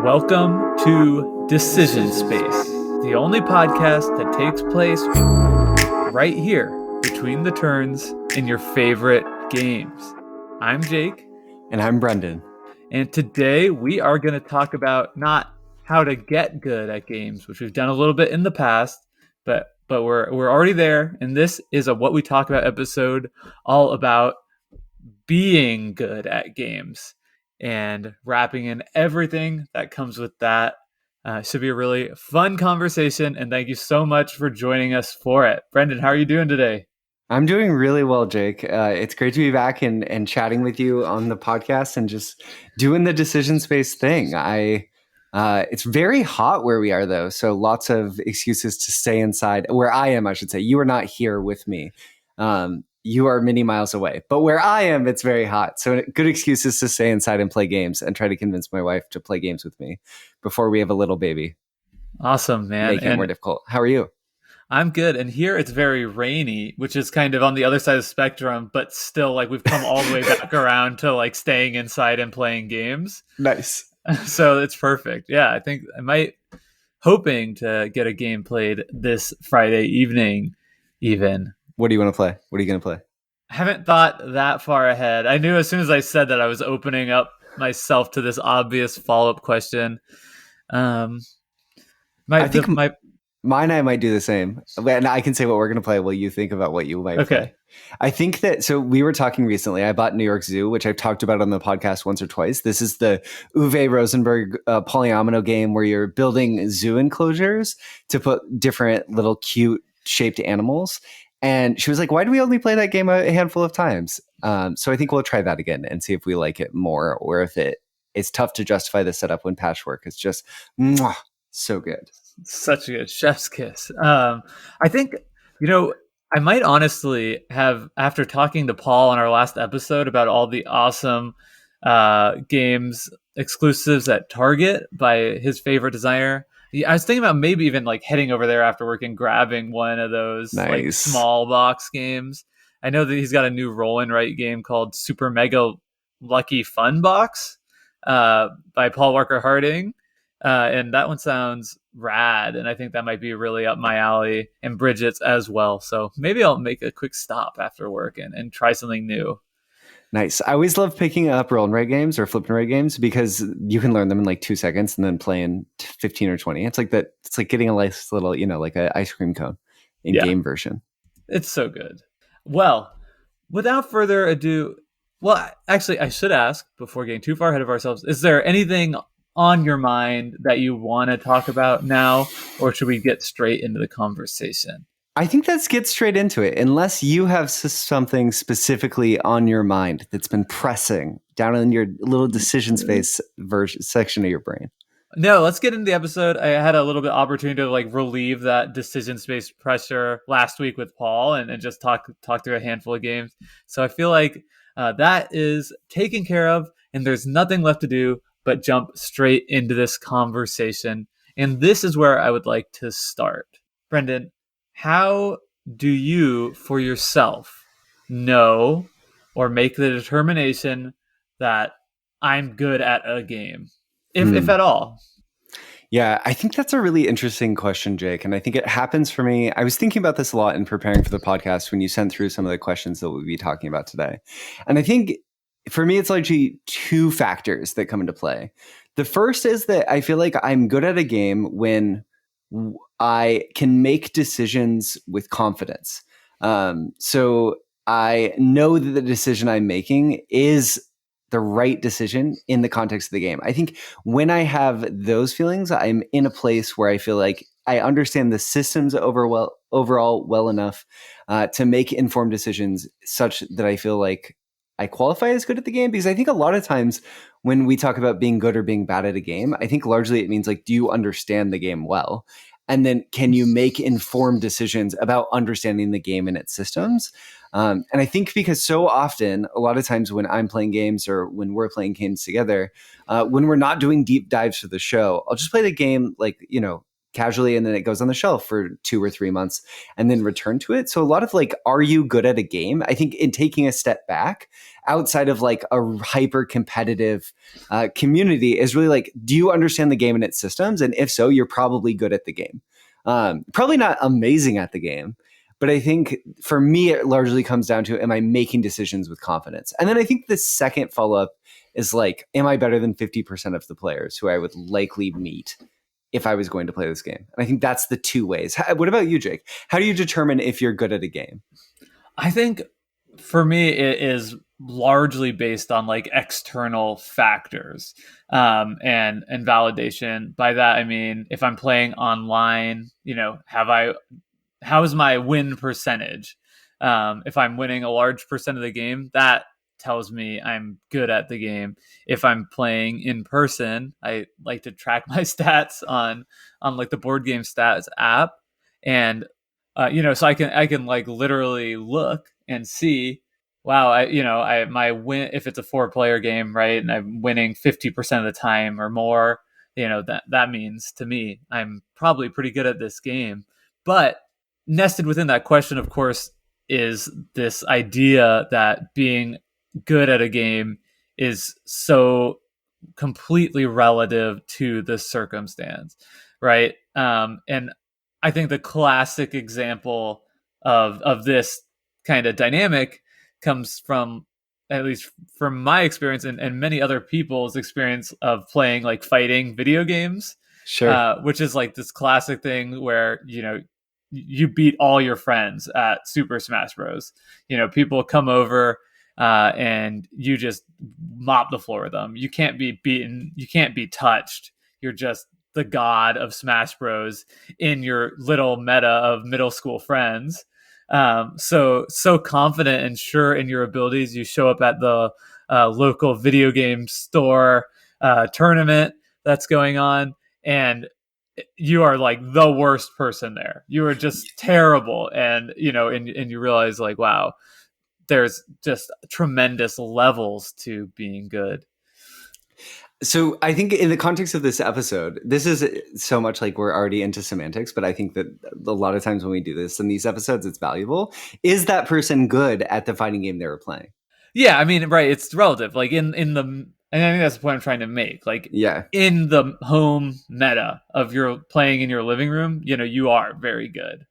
Welcome to Decision Space, the only podcast that takes place right here between the turns in your favorite games. I'm Jake. And I'm Brendan. And today we are going to talk about not how to get good at games, which we've done a little bit in the past, but we're already there. And this is a What We Talk About episode all about being good at games and wrapping in everything that comes with that. Should be a really fun conversation, and thank you so much for joining us for it. Brendan, how are you doing today? I'm doing really well, Jake. It's great to be back and chatting with you on the podcast and just doing the decision space thing. It's very hot where we are, though, so lots of excuses to stay inside. Where I am, I should say. You are not here with me. You are many miles away. But where I am, it's very hot. So good excuses to stay inside and play games and try to convince my wife to play games with me before we have a little baby. Awesome, man. Making it more difficult. How are you? I'm good. And here it's very rainy, which is kind of on the other side of the spectrum, but still like we've come all the way back around to like staying inside and playing games. Nice. So it's perfect. Yeah, I think I might hoping to get a game played this Friday evening even. What do you want to play? What are you going to play? I haven't thought that far ahead. I knew as soon as I said that I was opening up myself to this obvious follow-up question. Mine, I might do the same. And I can say what we're going to play while you think about what you might play. I think that, so we were talking recently, I bought New York Zoo, which I've talked about on the podcast once or twice. This is the Uwe Rosenberg polyomino game where you're building zoo enclosures to put different little cute shaped animals. And she was like, why do we only play that game a handful of times? So I think we'll try that again and see if we like it more, or if it's tough to justify the setup when patchwork is just so good. Such a good chef's kiss. I think, I might honestly have, after talking to Paul on our last episode about all the awesome games exclusives at Target by his favorite designer, I was thinking about maybe even like heading over there after work and grabbing one of those like small box games. I know that he's got a new roll and write game called Super Mega Lucky Fun Box by Paul Walker Harding. And that one sounds rad. And I think that might be really up my alley, and Bridget's as well. So maybe I'll make a quick stop after work and try something new. Nice. I always love picking up roll and write games or flip and write games because you can learn them in like 2 seconds and then play in 15 or 20. It's like that. It's like getting a nice little, like an ice cream cone in game version. It's so good. Well, without further ado, actually, I should ask before getting too far ahead of ourselves, is there anything on your mind that you want to talk about now, or should we get straight into the conversation? I think let's get straight into it, unless you have something specifically on your mind that's been pressing down in your little decision space section of your brain. No, let's get into the episode. I had a little bit opportunity to like relieve that decision space pressure last week with Paul and just talk through a handful of games. So I feel like that is taken care of, and there's nothing left to do but jump straight into this conversation. And this is where I would like to start. Brendan, how do you, for yourself, know or make the determination that I'm good at a game, if at all? Yeah, I think that's a really interesting question, Jake. And I think it happens for me. I was thinking about this a lot in preparing for the podcast when you sent through some of the questions that we'll be talking about today. And I think for me, it's largely 2 factors that come into play. The first is that I feel like I'm good at a game when I can make decisions with confidence. So I know that the decision I'm making is the right decision in the context of the game. I think when I have those feelings, I'm in a place where I feel like I understand the systems overall well enough to make informed decisions such that I feel like I qualify as good at the game. Because I think a lot of times when we talk about being good or being bad at a game, I think largely it means like, do you understand the game well? And then can you make informed decisions about understanding the game and its systems? And I think because so often, a lot of times when I'm playing games or when we're playing games together, when we're not doing deep dives for the show, I'll just play the game like, casually and then it goes on the shelf for 2 or 3 months and then return to it. So a lot of like, are you good at a game? I think in taking a step back outside of like a hyper competitive community is really like, do you understand the game and its systems? And if so, you're probably good at the game. Probably not amazing at the game, but I think for me, it largely comes down to, am I making decisions with confidence? And then I think the second follow up is like, am I better than 50% of the players who I would likely meet if I was going to play this game? And I think that's the two ways. What about you, Jake? How do you determine if you're good at a game? I think for me, it is largely based on like external factors and validation. By that, I mean, if I'm playing online, how's my win percentage? If I'm winning a large percent of the game, that tells me I'm good at the game. If I'm playing in person, I like to track my stats on like the board game stats app, and so I can like literally look and see, wow, I my win, if it's a 4 player game, right, and I'm winning 50% of the time or more, that means to me I'm probably pretty good at this game. But nested within that question, of course, is this idea that being good at a game is so completely relative to the circumstance, right? And I think the classic example of this kind of dynamic comes from, at least from my experience and many other people's experience of playing like fighting video games, Sure. which is like this classic thing where you beat all your friends at Super Smash Bros. People come over and you just mop the floor with them. You can't be beaten. You can't be touched. You're just the god of Smash Bros. In your little meta of middle school friends. So confident and sure in your abilities, you show up at the local video game store tournament that's going on, and you are like the worst person there. You are just terrible, and you realize like, wow, there's just tremendous levels to being good. So I think in the context of this episode, this is so much like we're already into semantics, but I think that a lot of times when we do this in these episodes, it's valuable. Is that person good at the fighting game they were playing? Yeah, I mean, right, it's relative. Like in the, and I think that's the point I'm trying to make. Like, Yeah, in the home meta of your playing in your living room, you are very good.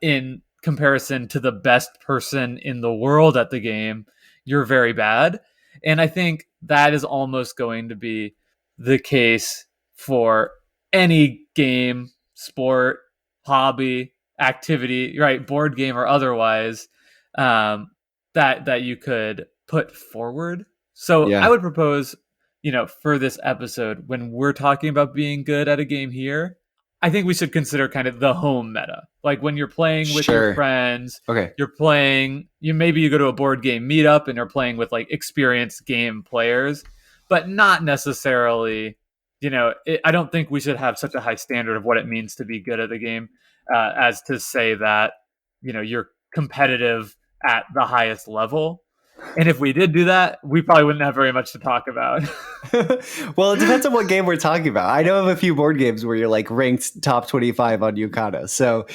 In comparison to the best person in the world at the game, you're very bad. And I think that is almost going to be the case for any game, sport, hobby, activity, right, board game or otherwise, that you could put forward. So I yeah, would propose, for this episode, when we're talking about being good at a game here, I think we should consider kind of the home meta. Like when you're playing with your sure. friends, Okay. you're playing, maybe you go to a board game meetup and you're playing with like experienced game players, but not necessarily, I don't think we should have such a high standard of what it means to be good at the game as to say that, you're competitive at the highest level. And if we did do that, we probably wouldn't have very much to talk about. Well, it depends on what game we're talking about. I know of a few board games where you're like ranked top 25 on Yukata. So,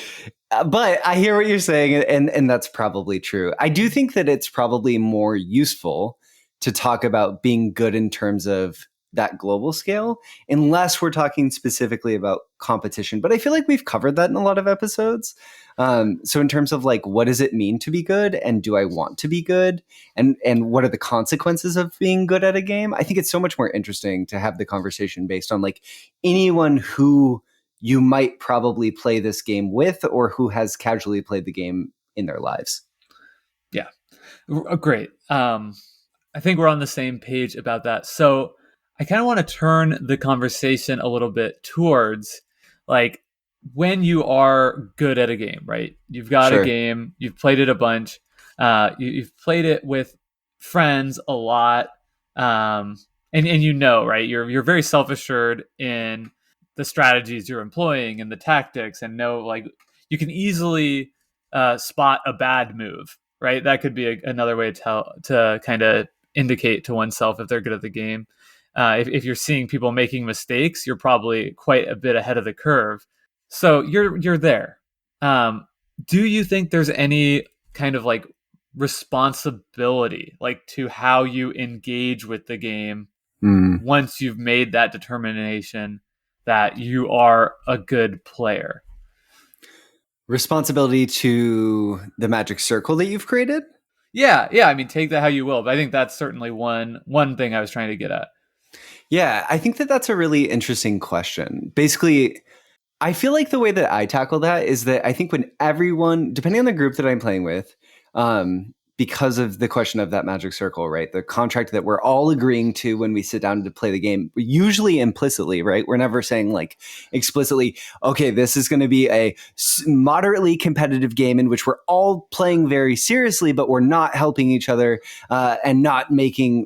but I hear what you're saying, and that's probably true. I do think that it's probably more useful to talk about being good in terms of that global scale, unless we're talking specifically about competition. But I feel like we've covered that in a lot of episodes. So in terms of like, what does it mean to be good, and do I want to be good, and what are the consequences of being good at a game? I think it's so much more interesting to have the conversation based on like anyone who you might probably play this game with, or who has casually played the game in their lives. Yeah, great. I think we're on the same page about that. So I kind of want to turn the conversation a little bit towards like when you are good at a game, right? You've got a Sure. game, you've played it a bunch, you've played it with friends a lot, and right? You're very self assured in the strategies you're employing and the tactics, and know like you can easily spot a bad move, right? That could be another way to kind of indicate to oneself if they're good at the game. If you're seeing people making mistakes, you're probably quite a bit ahead of the curve. So you're there. Um, do you think there's any kind of like responsibility, like to how you engage with the game Mm. once you've made that determination that you are a good player? Responsibility to the magic circle that you've created? Yeah, yeah. I mean, take that how you will, but I think that's certainly one thing I was trying to get at. Yeah, I think that that's a really interesting question. Basically, I feel like the way that I tackle that is that I think when everyone, depending on the group that I'm playing with, because of the question of that magic circle, right? The contract that we're all agreeing to when we sit down to play the game, usually implicitly, right? We're never saying like explicitly, okay, this is going to be a moderately competitive game in which we're all playing very seriously, but we're not helping each other and not making,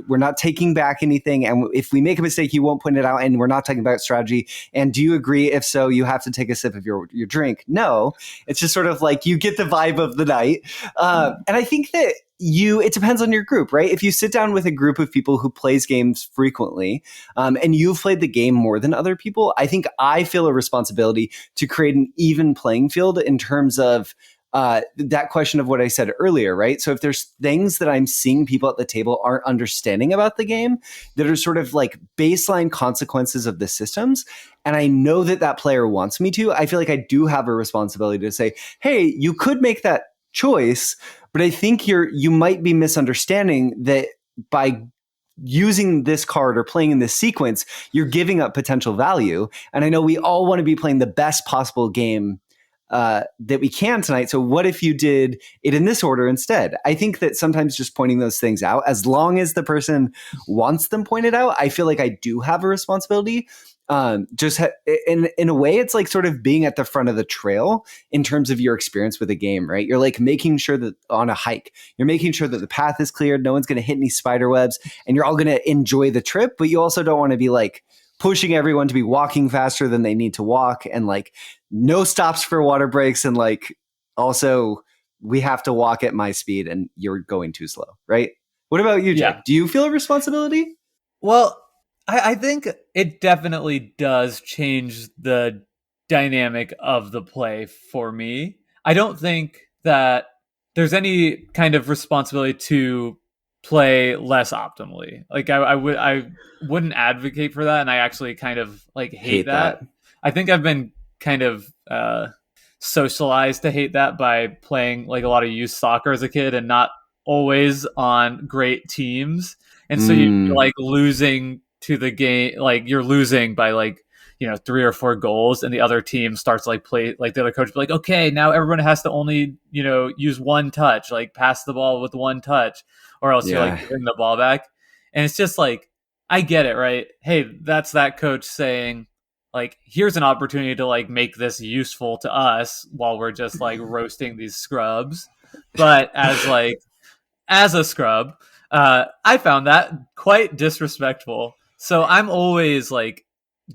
we're not taking back anything. And if we make a mistake, you won't point it out, and we're not talking about strategy. And do you agree? If so, you have to take a sip of your drink. No, it's just sort of like you get the vibe of the night. And I think that it depends on your group, right? If you sit down with a group of people who plays games frequently, and you've played the game more than other people, I think I feel a responsibility to create an even playing field in terms of that question of what I said earlier, right? So if there's things that I'm seeing people at the table aren't understanding about the game that are sort of like baseline consequences of the systems, and I know that that player wants me to, I feel like I do have a responsibility to say, hey, you could make that choice, but I think you might be misunderstanding that by using this card or playing in this sequence, you're giving up potential value. And I know we all want to be playing the best possible game that we can tonight. So what if you did it in this order instead? I think that sometimes just pointing those things out, as long as the person wants them pointed out, I feel like I do have a responsibility. In a way, it's like sort of being at the front of the trail in terms of your experience with a game, right? You're like making sure that on a hike, you're making sure that the path is cleared, no one's going to hit any spider webs, and you're all going to enjoy the trip. But you also don't want to be like pushing everyone to be walking faster than they need to walk, and like no stops for water breaks, and like also we have to walk at my speed and you're going too slow, right? What about you, Yeah. Jake? Do you feel a responsibility? Well, I think it definitely does change the dynamic of the play for me. I don't think that there's any kind of responsibility to play less optimally. Like I wouldn't advocate for that, and I actually kind of like hate Hate that. that. I think I've been kind of socialized to hate that by playing like a lot of youth soccer as a kid and not always on great teams. And so you're like losing to the game, like you're losing by like, 3 or 4 goals, and the other team starts like play, like the other coach be like, okay, now everyone has to only, use one touch, like pass the ball with one touch, or else you're like Yeah. giving the ball back. And it's just like, I get it, right? Hey, that's that coach saying, like, here's an opportunity to like make this useful to us while we're just like roasting these scrubs. But as a scrub, I found that quite disrespectful. So I'm always like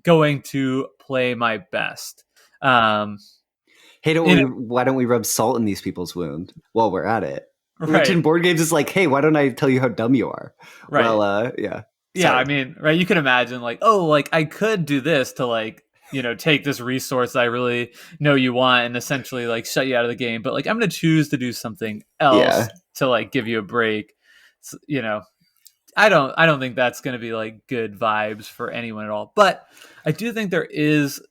going to play my best. Um, Hey, you know, why don't we rub salt in these people's wound while we're at it? Which right, in board games is like, hey, why don't I tell you how dumb you are? right. Well, yeah. Yeah, I Sorry. mean, right, you can imagine like, oh, like I could do this to like, take this resource I really know you want and essentially like shut you out of the game, but like I'm going to choose to do something else Yeah. to like give you a break. I don't think that's going to be like good vibes for anyone at all. But I do think there is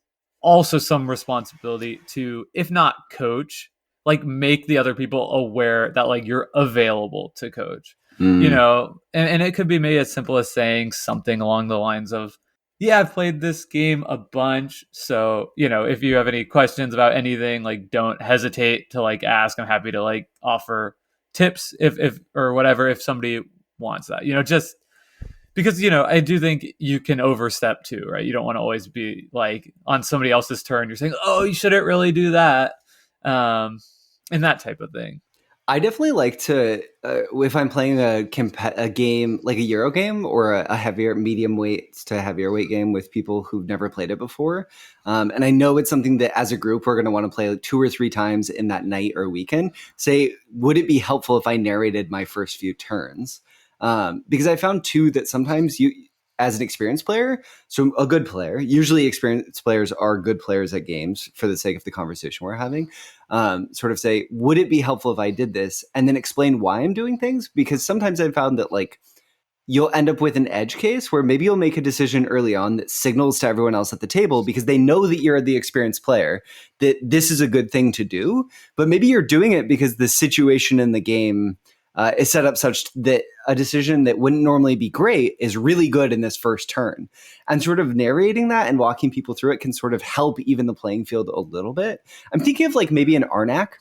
also some responsibility to, if not coach, like make the other people aware that like you're available to coach. Mm. And it could be made as simple as saying something along the lines of, yeah, I've played this game a bunch, so if you have any questions about anything, like don't hesitate to like ask. I'm happy to like offer tips if or whatever if somebody wants that. Just because I do think you can overstep too, right? You don't want to always be like on somebody else's turn. You're saying, "Oh, you shouldn't really do that," and that type of thing. I definitely like to, if I'm playing a game like a Euro game or a heavier, medium weight to heavier weight game with people who've never played it before. And I know it's something that as a group, we're going to want to play like 2 or 3 times in that night or weekend. Say, would it be helpful if I narrated my first few turns? Because I found too that sometimes as an experienced player, so a good player, usually experienced players are good players at games for the sake of the conversation we're having, sort of say, would it be helpful if I did this? And then explain why I'm doing things. Because sometimes I've found that like you'll end up with an edge case where maybe you'll make a decision early on that signals to everyone else at the table because they know that you're the experienced player, that this is a good thing to do. But maybe you're doing it because the situation in the game is set up such that a decision that wouldn't normally be great is really good in this first turn. And sort of narrating that and walking people through it can sort of help even the playing field a little bit. I'm thinking of like maybe an Arnak.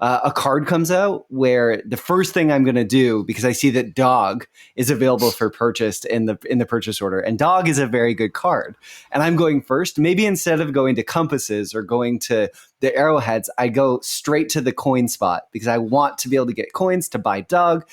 A card comes out where the first thing I'm going to do, because I see that Dog is available for purchase in the purchase order, and Dog is a very good card, and I'm going first. Maybe instead of going to compasses or going to the arrowheads, I go straight to the coin spot because I want to be able to get coins to buy Dog.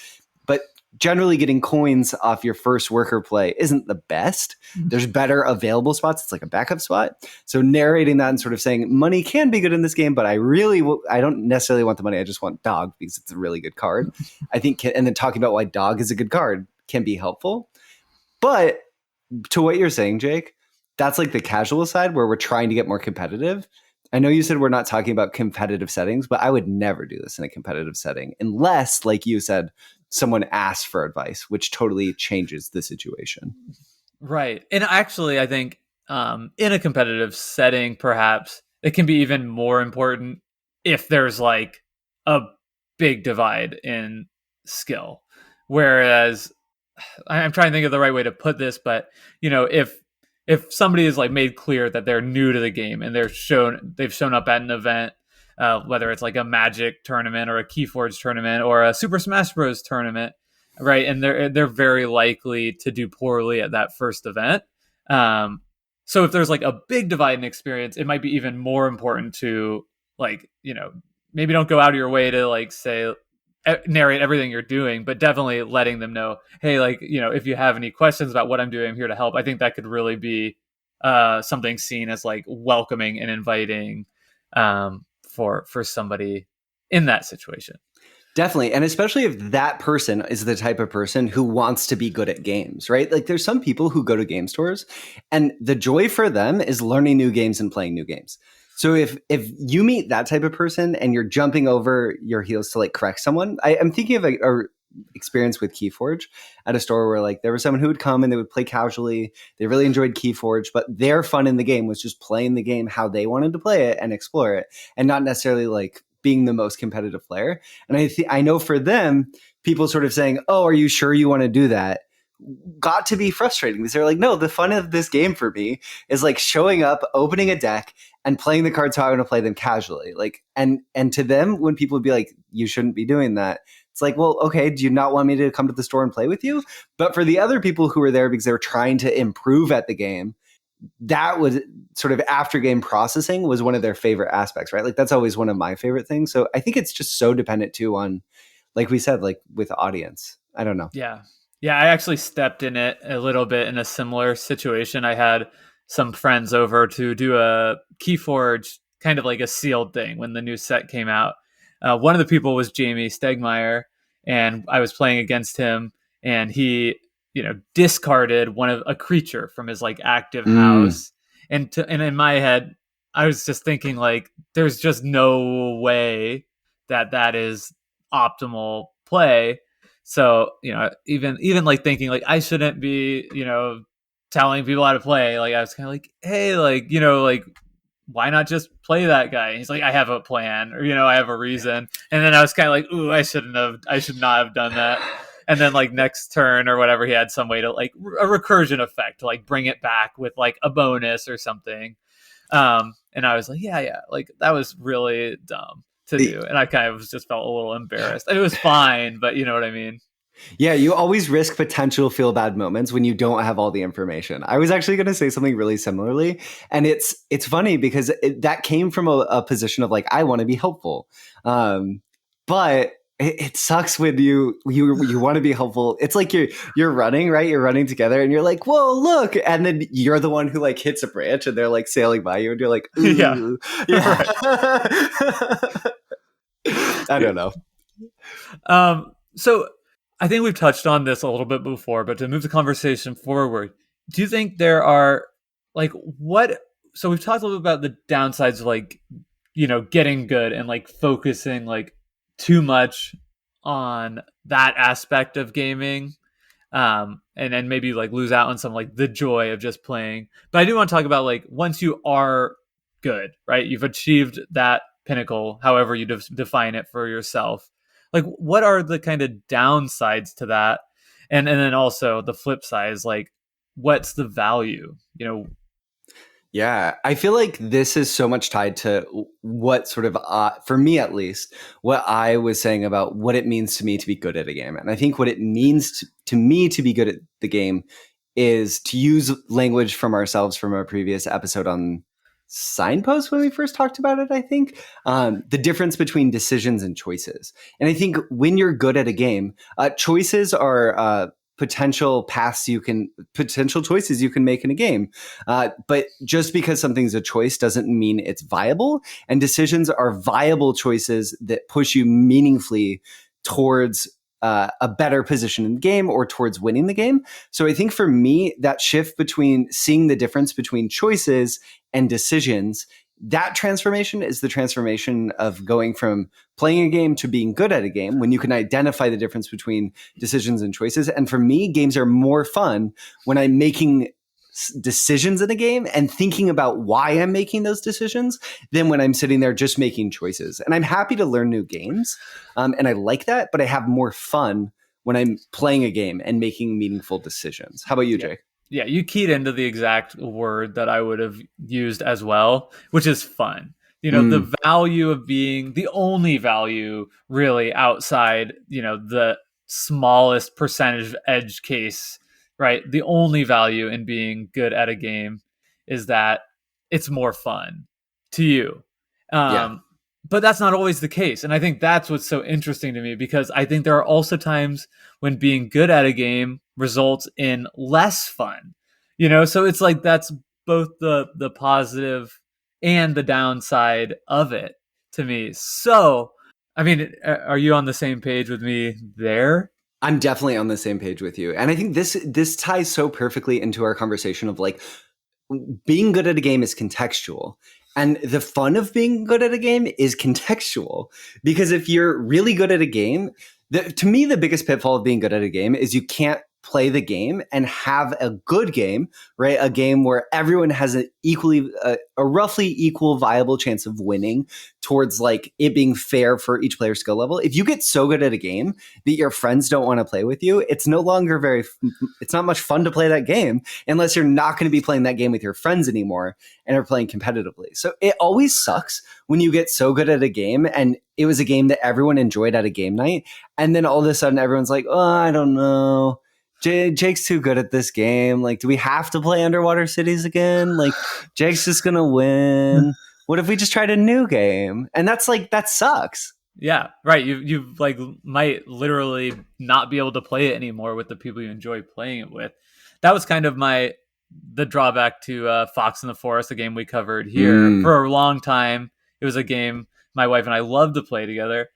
But generally getting coins off your first worker play isn't the best. There's better available spots. It's like a backup spot. So narrating that and sort of saying money can be good in this game, but I don't necessarily want the money. I just want Dog because it's a really good card. I think, and then talking about why Dog is a good card can be helpful. But to what you're saying, Jake, that's like the casual side where we're trying to get more competitive. I know you said we're not talking about competitive settings, but I would never do this in a competitive setting unless, like you said, someone asks for advice, which totally changes the situation. Right. And actually, I think in a competitive setting, perhaps it can be even more important if there's like a big divide in skill. Whereas I'm trying to think of the right way to put this, but you know, if somebody is like made clear that they're new to the game and they've shown up at an event, whether it's like a Magic tournament or a Keyforge tournament or a Super Smash Bros tournament, right? And they're very likely to do poorly at that first event. So if there's like a big divide in experience, it might be even more important to like, you know, maybe don't go out of your way to like say narrate everything you're doing, but definitely letting them know, hey, like, you know, if you have any questions about what I'm doing, I'm here to help. I think that could really be something seen as like welcoming and inviting for somebody in that situation. Definitely. And especially if that person is the type of person who wants to be good at games, right? Like there's some people who go to game stores and the joy for them is learning new games and playing new games. So if you meet that type of person and you're jumping over your heels to like correct someone, I'm thinking of a experience with Keyforge at a store where like there was someone who would come and they would play casually. They really enjoyed Keyforge, but their fun in the game was just playing the game how they wanted to play it and explore it, and not necessarily like being the most competitive player. And I know for them, people sort of saying, "Oh, are you sure you want to do that?" got to be frustrating because they're like, no, the fun of this game for me is like showing up, opening a deck, and playing the cards how I want to play them casually. Like, and to them, when people would be like, you shouldn't be doing that, it's like, well, okay, do you not want me to come to the store and play with you? But for the other people who were there because they were trying to improve at the game, that was sort of after game processing was one of their favorite aspects, right? Like that's always one of my favorite things. So I think it's just so dependent too on, like we said, like with audience. I don't know. Yeah. Yeah, I actually stepped in it a little bit in a similar situation. I had some friends over to do a Keyforge, kind of like a sealed thing when the new set came out. One of the people was Jamie Stegmeyer, and I was playing against him, and he, you know, discarded a creature from his like active house, and in my head, I was just thinking like, there's just no way that is optimal play. So, you know, even like thinking like I shouldn't be, you know, telling people how to play. Like I was kind of like, hey, like, you know, like why not just play that guy? And he's like, I have a plan, or you know, I have a reason. And then I was kind of like, ooh, I should not have done that. And then like next turn or whatever, he had some way to like a recursion effect to like bring it back with like a bonus or something. And I was like, yeah, like that was really dumb to do, and I kind of just felt a little embarrassed. It was fine, but you know what I mean. Yeah, you always risk potential feel bad moments when you don't have all the information. I was actually going to say something really similarly, and it's funny because that came from a position of like I want to be helpful, but it sucks when you want to be helpful. It's like you're running, right? You're running together, and you're like, "Whoa, look!" And then you're the one who like hits a branch, and they're like sailing by you, and you're like, "Ooh, yeah." I don't know. So I think we've touched on this a little bit before, but to move the conversation forward, do you think there are like what? So we've talked a little bit about the downsides of like getting good and like focusing like too much on that aspect of gaming, and then maybe like lose out on some like the joy of just playing. But I do want to talk about like once you are good, right? You've achieved that pinnacle, however you define it for yourself. Like, what are the kind of downsides to that? And then also the flip side is like, what's the value? Yeah, I feel like this is so much tied to what sort of, for me at least, what I was saying about what it means to me to be good at a game. And I think what it means to me to be good at the game is to use language from ourselves from our previous episode on Signpost when we first talked about it, I think, the difference between decisions and choices. And I think when you're good at a game, choices are potential choices you can make in a game. But just because something's a choice doesn't mean it's viable. And decisions are viable choices that push you meaningfully towards a better position in the game or towards winning the game. So I think for me, that shift between seeing the difference between choices and decisions, that transformation is the transformation of going from playing a game to being good at a game when you can identify the difference between decisions and choices. And for me, games are more fun when I'm making decisions in a game and thinking about why I'm making those decisions than when I'm sitting there just making choices. And I'm happy to learn new games. And I like that, but I have more fun when I'm playing a game and making meaningful decisions. How about you, Yeah. Jake? Yeah, you keyed into the exact word that I would have used as well, which is fun. The value of being the only value really outside, the smallest percentage edge case, right? The only value in being good at a game is that it's more fun to you. Yeah. But that's not always the case. And I think that's what's so interesting to me because I think there are also times when being good at a game results in less fun. So it's like that's both the positive and the downside of it to me. So, I mean, are you on the same page with me there? I'm definitely on the same page with you. And I think this ties so perfectly into our conversation of like being good at a game is contextual. And the fun of being good at a game is contextual. Because if you're really good at a game, to me, the biggest pitfall of being good at a game is you can't play the game and have a good game, right? A game where everyone has a roughly equal viable chance of winning towards like it being fair for each player's skill level. If you get so good at a game that your friends don't want to play with you, it's no longer it's not much fun to play that game unless you're not going to be playing that game with your friends anymore and are playing competitively. So it always sucks when you get so good at a game and it was a game that everyone enjoyed at a game night. And then all of a sudden everyone's like, oh, I don't know. Jake's too good at this game. Like, do we have to play Underwater Cities again? Like, Jake's just going to win. What if we just tried a new game? And that's like, that sucks. Yeah, right. You like might literally not be able to play it anymore with the people you enjoy playing it with. That was kind of the drawback to Fox in the Forest, a game we covered here for a long time. It was a game my wife and I loved to play together,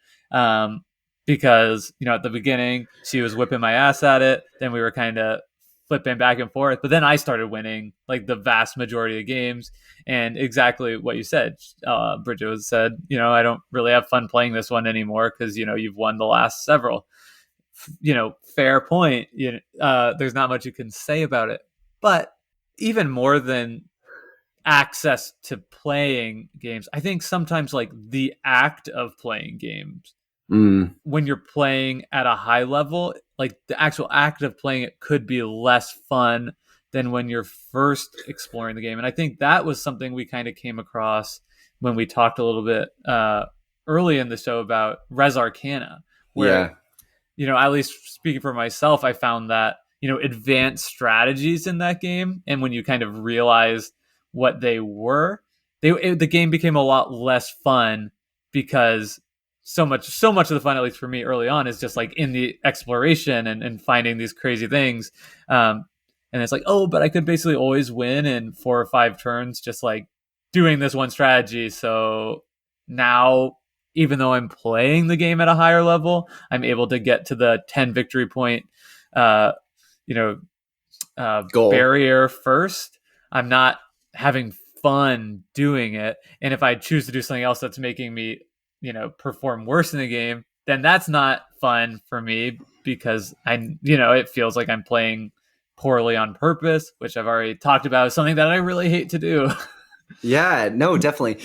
because at the beginning she was whipping my ass at it, then we were kind of flipping back and forth, but then I started winning like the vast majority of games. And exactly what you said, Bridget said, I don't really have fun playing this one anymore because you've won the last several. Fair point. There's not much you can say about it, but even more than access to playing games, I think sometimes like the act of playing games, when you're playing at a high level, like the actual act of playing it could be less fun than when you're first exploring the game. And I think that was something we kind of came across when we talked a little bit early in the show about Res Arcana, where, Yeah. At least speaking for myself, I found that, advanced strategies in that game. And when you kind of realize what they were, the game became a lot less fun because so much of the fun, at least for me early on, is just like in the exploration and finding these crazy things. And it's like, oh, but I could basically always win in 4 or 5 turns, just like doing this one strategy. So now, even though I'm playing the game at a higher level, I'm able to get to the 10 victory point, uh, you know, Goal. barrier first, I'm not having fun doing it. And if I choose to do something else that's making me, perform worse in the game, then that's not fun for me because it feels like I'm playing poorly on purpose, which I've already talked about is something that I really hate to do. Yeah, no, definitely.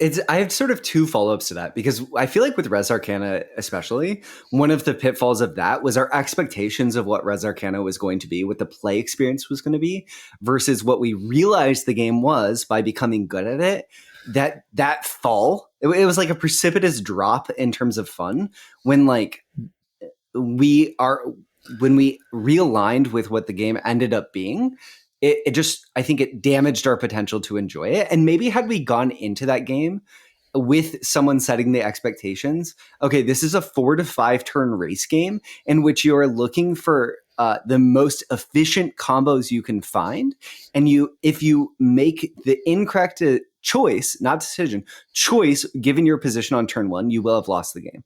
I have sort of two follow-ups to that because I feel like with Res Arcana especially, one of the pitfalls of that was our expectations of what Res Arcana was going to be, what the play experience was going to be, versus what we realized the game was by becoming good at it. That fall, it was like a precipitous drop in terms of fun when we are when we realigned with what the game ended up being. It just, I think it damaged our potential to enjoy it. And maybe had we gone into that game with someone setting the expectations, okay, this is a 4 to 5 turn race game in which you are looking for the most efficient combos you can find. And if you make the incorrect choice, not decision, choice, given your position on turn 1, you will have lost the game.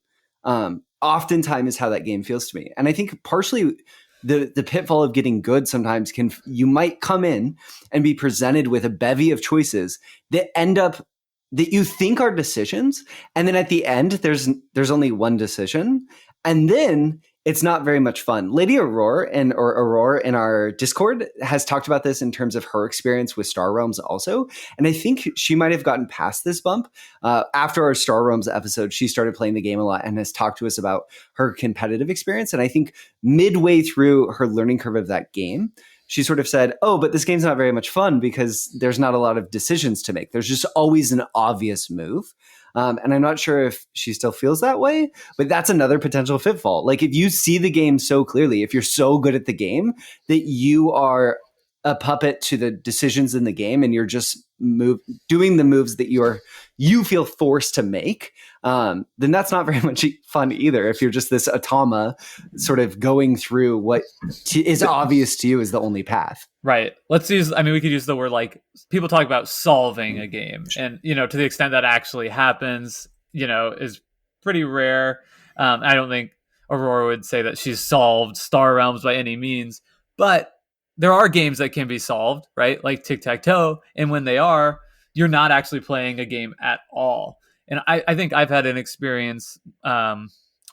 Oftentimes is how that game feels to me. And I think partially the pitfall of getting good sometimes you might come in and be presented with a bevy of choices that end up that you think are decisions, and then at the end there's only one decision, and then it's not very much fun. Lady Aurora in our Discord has talked about this in terms of her experience with Star Realms also, and I think she might have gotten past this bump. After our Star Realms episode, she started playing the game a lot and has talked to us about her competitive experience, and I think midway through her learning curve of that game, she sort of said, oh, but this game's not very much fun because there's not a lot of decisions to make. There's just always an obvious move. And I'm not sure if she still feels that way, but that's another potential pitfall. Like if you see the game so clearly, if you're so good at the game that you are a puppet to the decisions in the game and you're just doing the moves that you feel forced to make, then that's not very much fun either. If you're just this automa sort of going through what is obvious to you is the only path. Right. We could use the word like people talk about solving a game, and, to the extent that actually happens, is pretty rare. I don't think Aurora would say that she's solved Star Realms by any means, but there are games that can be solved, right? Like tic-tac-toe. And when they are, you're not actually playing a game at all. And I think I've had an experience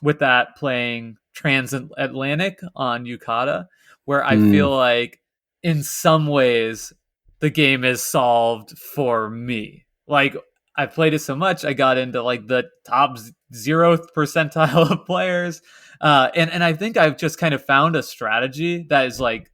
with that playing Transatlantic on Yukata, where I feel like in some ways the game is solved for me. Like I played it so much, I got into like the top 0th percentile of players. And I think I've just kind of found a strategy that is like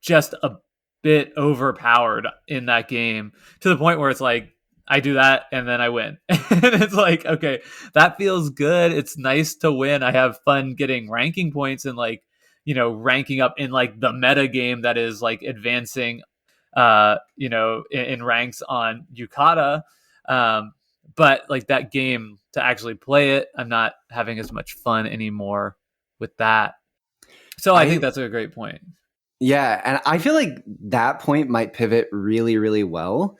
just a bit overpowered in that game to the point where it's like, I do that and then I win. And it's like, okay, that feels good. It's nice to win. I have fun getting ranking points and like, ranking up in like the meta game that is like advancing, in ranks on Yukata. But like that game to actually play it, I'm not having as much fun anymore with that. So I think that's a great point. Yeah. And I feel like that point might pivot really, really well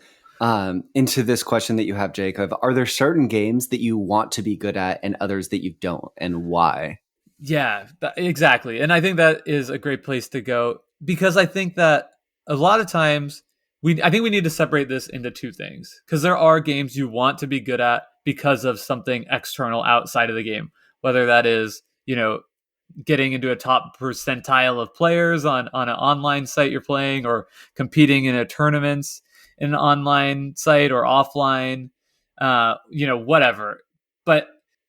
into this question that you have, Jacob. Are there certain games that you want to be good at and others that you don't, and why? Yeah, exactly. And I think that is a great place to go because I think that a lot of times I think we need to separate this into two things because there are games you want to be good at because of something external outside of the game, whether that is, getting into a top percentile of players on an online site you're playing or competing in a tournaments in an online site or offline, whatever. But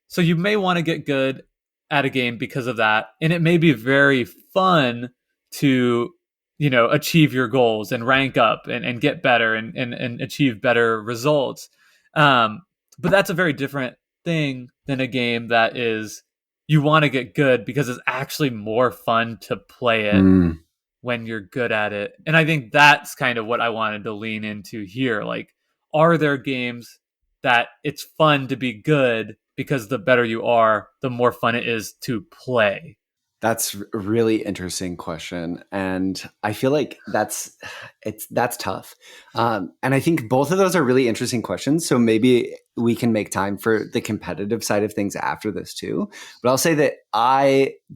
so you may want to get good at a game because of that. And it may be very fun to, achieve your goals and rank up and get better and achieve better results. But that's a very different thing than a game that is you want to get good because it's actually more fun to play it when you're good at it. And I think that's kind of what I wanted to lean into here. Like, are there games that it's fun to be good because the better you are, the more fun it is to play? That's a really interesting question. And I feel like that's tough. And I think both of those are really interesting questions. So maybe we can make time for the competitive side of things after this too. But I'll say that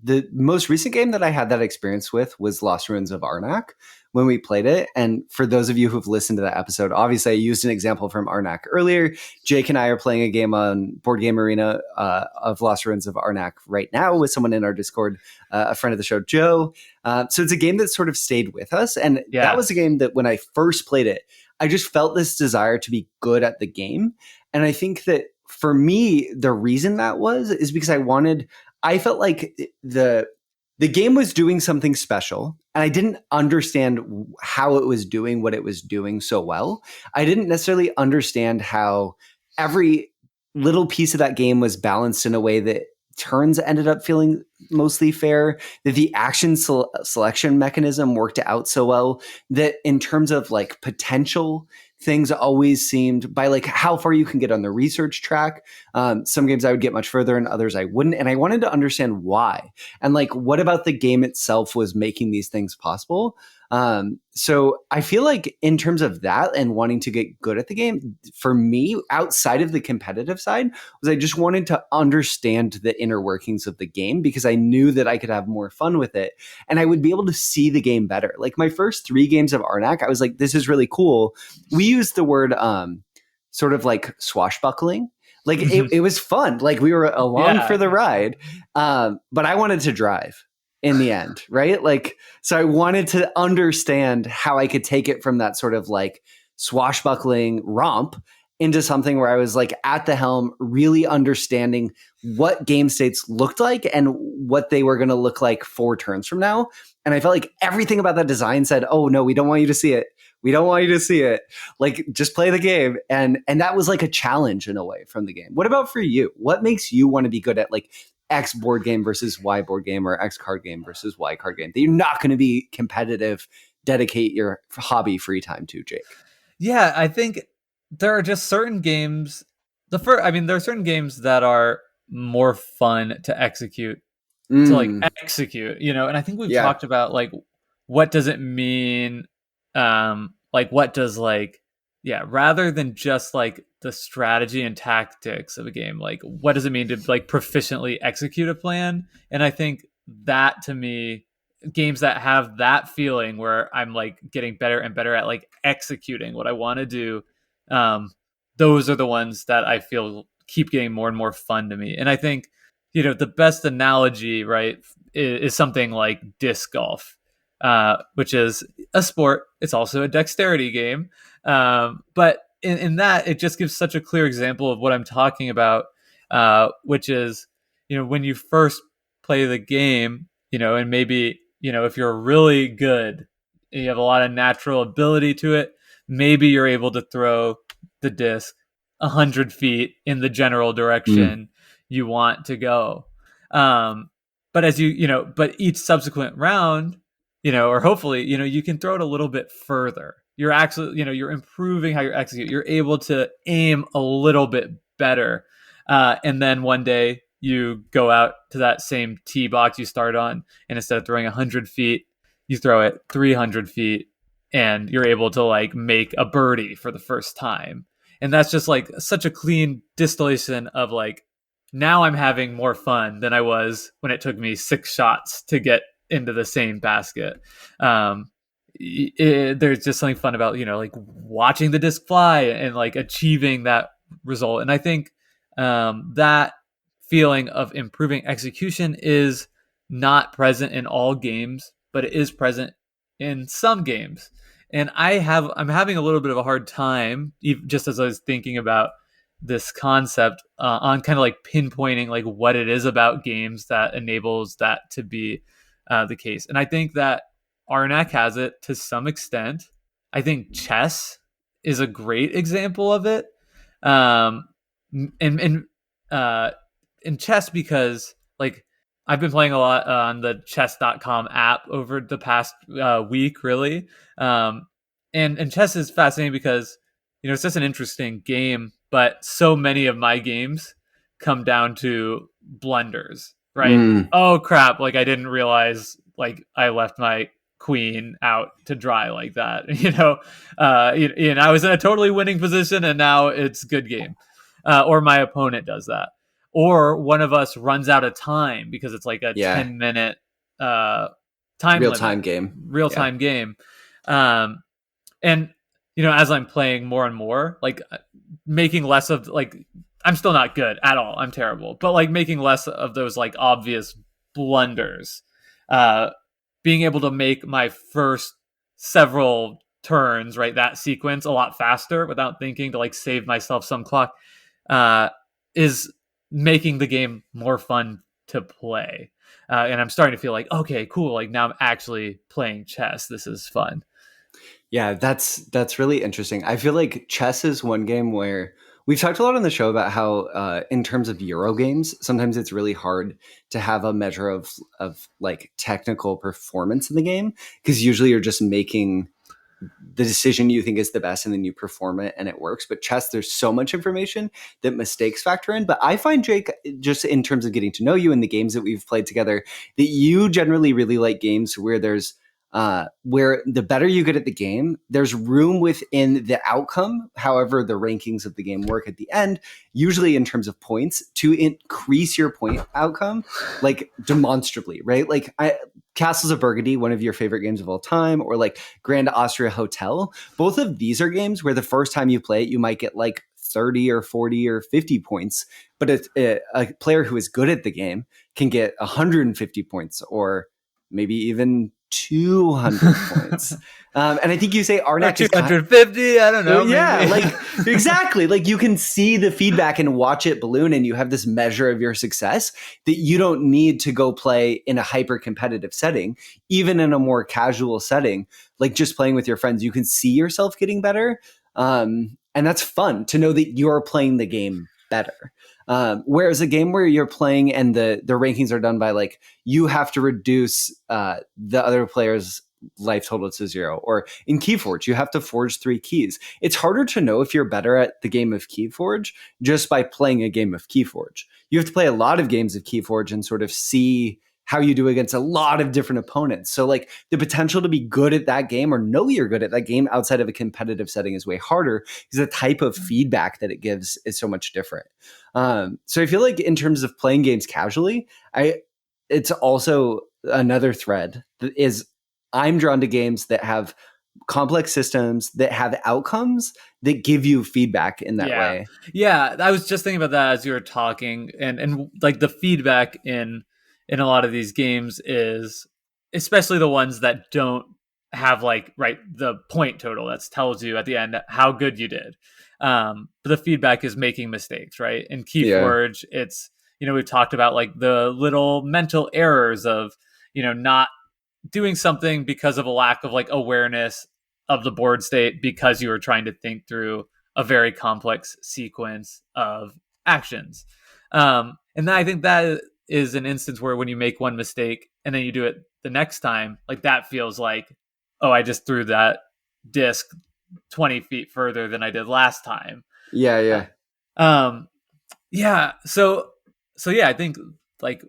the most recent game that I had that experience with was Lost Ruins of Arnak when we played it. And for those of you who've listened to that episode, obviously I used an example from Arnak earlier. Jake and I are playing a game on Board Game Arena of Lost Ruins of Arnak right now with someone in our Discord, a friend of the show, Joe. So it's a game that sort of stayed with us. And that was a game that when I first played it, I just felt this desire to be good at the game. And I think that for me, the reason that is because I felt like the game was doing something special, and I didn't understand how it was doing what it was doing so well. I didn't necessarily understand how every little piece of that game was balanced in a way that turns ended up feeling mostly fair, that the action selection mechanism worked out so well, that in terms of like potential, things always seemed, by like how far you can get on the research track. Some games I would get much further and others I wouldn't. And I wanted to understand why. And like, what about the game itself was making these things possible? So I feel like in terms of that and wanting to get good at the game, for me, outside of the competitive side, was I just wanted to understand the inner workings of the game because I knew that I could have more fun with it and I would be able to see the game better. Like my first 3 games of Arnak, I was like, this is really cool. We used the word sort of like swashbuckling. Like it was fun. Like we were along for the ride. But I wanted to drive in the end, right? Like, so I wanted to understand how I could take it from that sort of like swashbuckling romp into something where I was like at the helm, really understanding what game states looked like and what they were going to look like 4 turns from now. And I felt like everything about that design said, oh no, we don't want you to see it. We don't want you to see it. Like, just play the game. And that was like a challenge in a way from the game. What about for you? What makes you want to be good at like X board game versus Y board game or X card game versus Y card game that you're not going to be competitive, dedicate your hobby free time to, Jake? Yeah, I think there are just certain games. There are certain games that are more fun to execute, and I think we've talked about like, what does it mean? What does rather than just like the strategy and tactics of a game, like what does it mean to like proficiently execute a plan? And I think that to me, games that have that feeling where I'm like getting better and better at like executing what I want to do, those are the ones that I feel keep getting more and more fun to me. And I think, the best analogy, right, is something like disc golf, which is a sport. It's also a dexterity game. But in that, it just gives such a clear example of what I'm talking about, which is, when you first play the game, and maybe, if you're really good, you have a lot of natural ability to it, maybe you're able to throw the disc 100 feet in the general direction you want to go. But but each subsequent round, or hopefully, you can throw it a little bit further. You're actually, you're improving how you execute. You're able to aim a little bit better. And then one day you go out to that same tee box you start on, and instead of throwing 100 feet, you throw it 300 feet, and you're able to like make a birdie for the first time. And that's just like such a clean distillation of like, now I'm having more fun than I was when it took me 6 shots to get into the same basket. There's just something fun about, like watching the disc fly and like achieving that result. And I think that feeling of improving execution is not present in all games, but it is present in some games. And I'm having a little bit of a hard time, just as I was thinking about this concept, on kind of like pinpointing like what it is about games that enables that to be the case. And I think that Arnak has it to some extent. I think chess is a great example of it. And in chess, because like I've been playing a lot on the chess.com app over the past week, really. And chess is fascinating because, it's just an interesting game, but so many of my games come down to blunders, right? Oh crap, like I didn't realize like I left my queen out to dry like that. I was in a totally winning position and now it's good game. or my opponent does that, or one of us runs out of time because it's like a Yeah. 10-minute time Real limit, time game. real Yeah. time game. And as I'm playing more and more, like making less of like, I'm still not good at all. I'm terrible, but like making less of those like obvious blunders, uh, being able to make my first several turns, right, that sequence a lot faster without thinking, to like save myself some clock, uh, is making the game more fun to play. And I'm starting to feel like, okay, cool. Like now I'm actually playing chess. This is fun. Yeah, that's really interesting. I feel like chess is one game where we've talked a lot on the show about how, in terms of Euro games, sometimes it's really hard to have a measure of like technical performance in the game, because usually you're just making the decision you think is the best and then you perform it and it works. But chess, there's so much information that mistakes factor in. But I find, Jake, just in terms of getting to know you and the games that we've played together, that you generally really like games where there's where the better you get at the game, there's room within the outcome, however the rankings of the game work at the end, usually in terms of points, to increase your point outcome, like demonstrably, right? Like Castles of Burgundy, one of your favorite games of all time, or like Grand Austria Hotel. Both of these are games where the first time you play it, you might get like 30 or 40 or 50 points, but a player who is good at the game can get 150 points, or maybe even 200 points. And I think you say Arnak is 250. I don't know. yeah, maybe. like exactly. Like you can see the feedback and watch it balloon, and you have this measure of your success that you don't need to go play in a hyper competitive setting. Even in a more casual setting, like just playing with your friends, you can see yourself getting better. And that's fun to know that you're playing the game better. Whereas a game where you're playing and the rankings are done by like, you have to reduce the other player's life total to 0, or in Keyforge you have to forge 3 keys. It's harder to know if you're better at the game of Keyforge just by playing a game of Keyforge. You have to play a lot of games of Keyforge and sort of see how you do against a lot of different opponents. So like the potential to be good at that game or know you're good at that game outside of a competitive setting is way harder, because the type of feedback that it gives is so much different. So I feel like in terms of playing games casually, it's also another thread that is, I'm drawn to games that have complex systems, that have outcomes that give you feedback in that way. Yeah, I was just thinking about that as you were talking, and like the feedback in a lot of these games is, especially the ones that don't have like the point total that tells you at the end how good you did. But the feedback is making mistakes, right? In Keyforge, it's we've talked about like the little mental errors of not doing something because of a lack of like awareness of the board state, because you were trying to think through a very complex sequence of actions. And then I think that is an instance where when you make one mistake and then you do it the next time, like that feels like, oh, I just threw that disc 20 feet further than I did last time. Yeah. Yeah. So yeah, I think like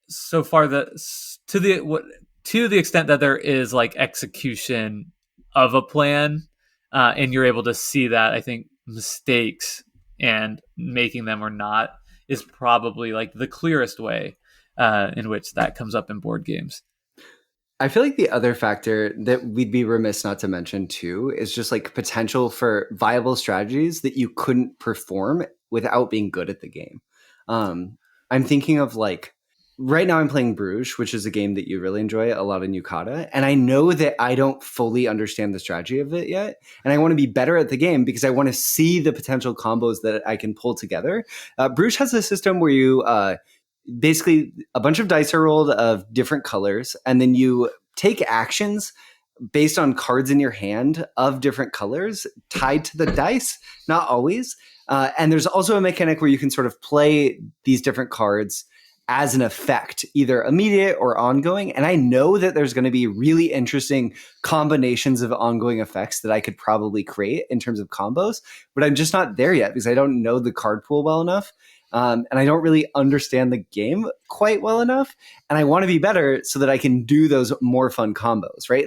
so far to the extent that there is like execution of a plan, and you're able to see that, I think mistakes and making them or not is probably like the clearest way in which that comes up in board games. I feel like the other factor that we'd be remiss not to mention too is just like potential for viable strategies that you couldn't perform without being good at the game. I'm thinking of like, right now I'm playing Bruges, which is a game that you really enjoy, a lot of Nukata. And I know that I don't fully understand the strategy of it yet. And I want to be better at the game because I want to see the potential combos that I can pull together. Bruges has a system where you basically a bunch of dice are rolled of different colors, and then you take actions based on cards in your hand of different colors tied to the dice, not always. And there's also a mechanic where you can sort of play these different cards as an effect, either immediate or ongoing. And I know that there's going to be really interesting combinations of ongoing effects that I could probably create in terms of combos, but I'm just not there yet because I don't know the card pool well enough. And I don't really understand the game quite well enough. And I want to be better so that I can do those more fun combos, right?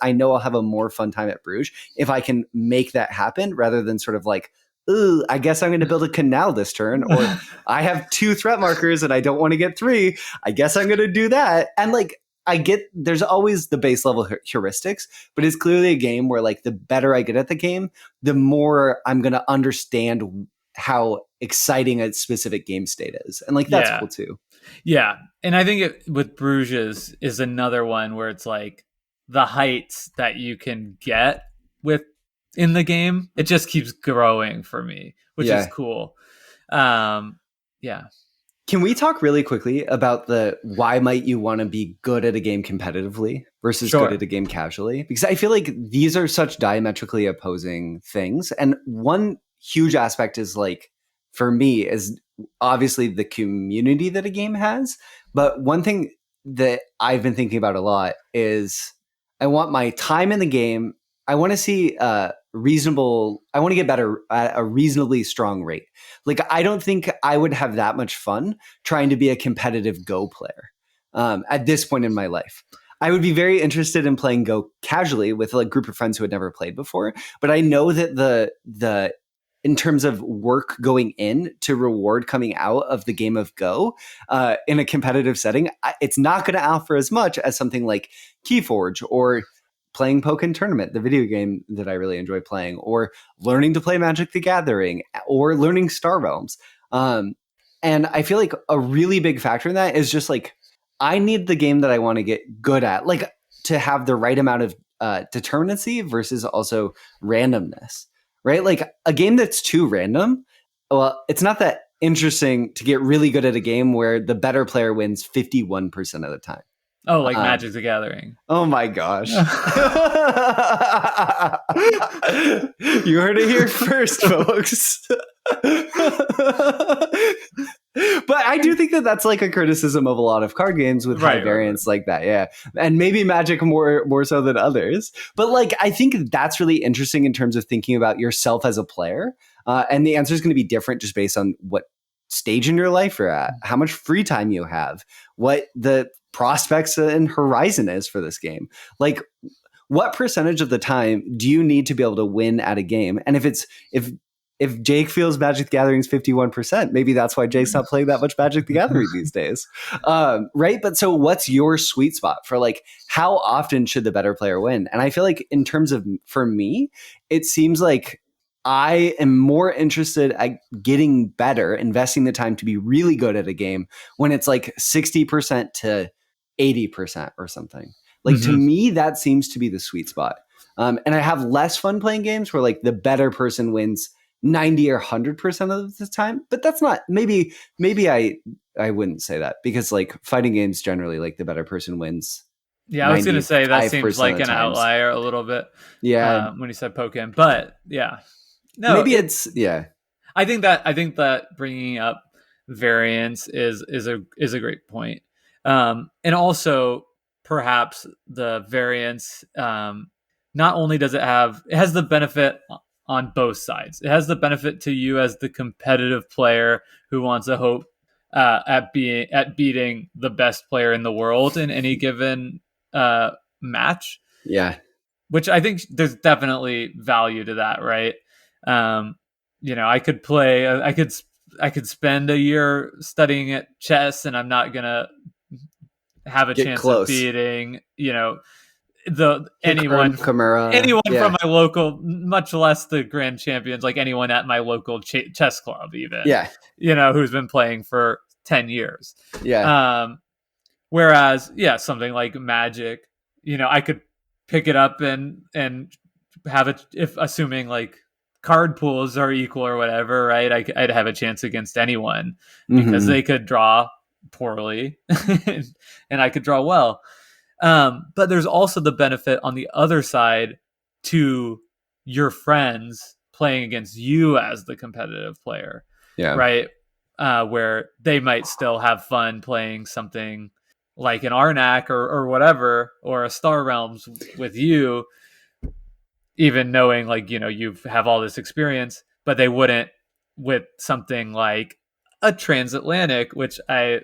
I know I'll have a more fun time at Bruges if I can make that happen rather than sort of like, ooh, I guess I'm going to build a canal this turn, or I have 2 threat markers and I don't want to get 3. I guess I'm going to do that. And like, I get there's always the base level heuristics, but it's clearly a game where like the better I get at the game, the more I'm going to understand how exciting a specific game state is. And like, that's cool too. Yeah. And I think with Bruges is another one where it's like the heights that you can get with in the game, it just keeps growing for me, which is cool. Yeah. Can we talk really quickly about the why might you want to be good at a game competitively versus good at a game casually? Because I feel like these are such diametrically opposing things. And one huge aspect is like, for me, is obviously the community that a game has. But one thing that I've been thinking about a lot is I want my time in the game. I want to see I want to get better at a reasonably strong rate. Like, I don't think I would have that much fun trying to be a competitive Go player at this point in my life. I would be very interested in playing Go casually with a group of friends who had never played before. But I know that the in terms of work going in to reward coming out of the game of Go in a competitive setting, it's not going to offer as much as something like Keyforge or playing Pokken Tournament, the video game that I really enjoy playing, or learning to play Magic the Gathering, or learning Star Realms. And I feel like a really big factor in that is just like, I need the game that I want to get good at, like to have the right amount of determinacy versus also randomness, right? Like a game that's too random, well, it's not that interesting to get really good at a game where the better player wins 51% of the time. Oh, like Magic the Gathering. Oh my gosh. You heard it here first, folks. But I do think that that's like a criticism of a lot of card games with high variance like that. Yeah. And maybe Magic more so than others. But like, I think that's really interesting in terms of thinking about yourself as a player. And the answer is going to be different just based on what stage in your life you're at, how much free time you have, what the prospects and horizon is for this game. Like, what percentage of the time do you need to be able to win at a game? And if Jake feels Magic the Gathering's 51%, maybe that's why Jake's not playing that much Magic the Gathering these days. Right? But so what's your sweet spot for like, how often should the better player win? And I feel like in terms of, for me, it seems like I am more interested at getting better, investing the time to be really good at a game when it's like 60% to 80% or something. Like, to me, that seems to be the sweet spot. And I have less fun playing games where like the better person wins 90 or 100% of the time. But that's not, maybe I wouldn't say that, because like fighting games generally, like the better person wins. Yeah, I was going to say that seems like an outlier a little bit. Yeah. When you said Pokken, but yeah. No, maybe it's I think that bringing up variance is a great point, and also perhaps the variance. Not only does it has the benefit on both sides. It has the benefit to you as the competitive player who wants a hope at beating the best player in the world in any given match. Yeah, which I think there's definitely value to that, right? I could spend a year studying at chess and I'm not gonna have a chance of beating anyone from my local, much less the grand champions, like anyone at my local chess club even, who's been playing for 10 years. Whereas something like Magic, I could pick it up and have it, if assuming like card pools are equal or whatever, right? I'd have a chance against anyone because they could draw poorly and I could draw well. But there's also the benefit on the other side to your friends playing against you as the competitive player, right? Where they might still have fun playing something like an Arnak or whatever, or a Star Realms with you, even knowing like, you have all this experience, but they wouldn't with something like a Transatlantic, which I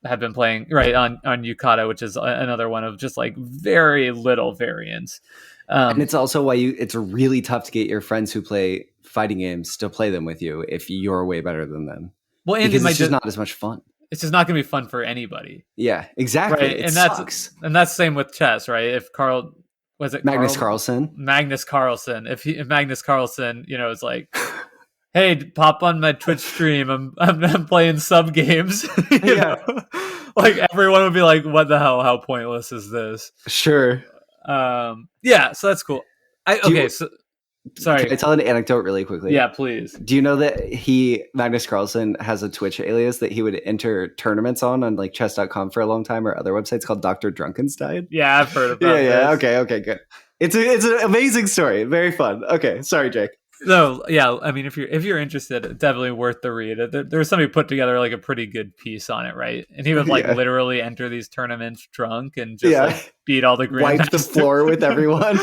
have been playing on Yukata, which is another one of just like very little variance. And it's also why it's really tough to get your friends who play fighting games to play them with you if you're way better than them. Well, and because it's just not as much fun. It's just not going to be fun for anybody. Yeah, exactly. Right. It and sucks. that's the same with chess, right? If Magnus Carlsen? Magnus Carlsen. If Magnus Carlsen, is like, hey, pop on my Twitch stream. I'm playing sub games. you know? Like everyone would be like, what the hell? How pointless is this? Sure. Yeah, so that's cool. Sorry. Can I tell an anecdote really quickly? Yeah, please. Do you know that Magnus Carlsen, has a Twitch alias that he would enter tournaments on like chess.com for a long time, or other websites called Dr. Drunkenstein? Yeah, I've heard about this. Yeah. Okay, good. It's an amazing story. Very fun. Okay, sorry, Jake. No, yeah, I mean, if you're interested, it's definitely worth the read. There was somebody put together like a pretty good piece on it, right? And he would literally enter these tournaments drunk and just like beat all the grandmasters. Wipe the floor with everyone.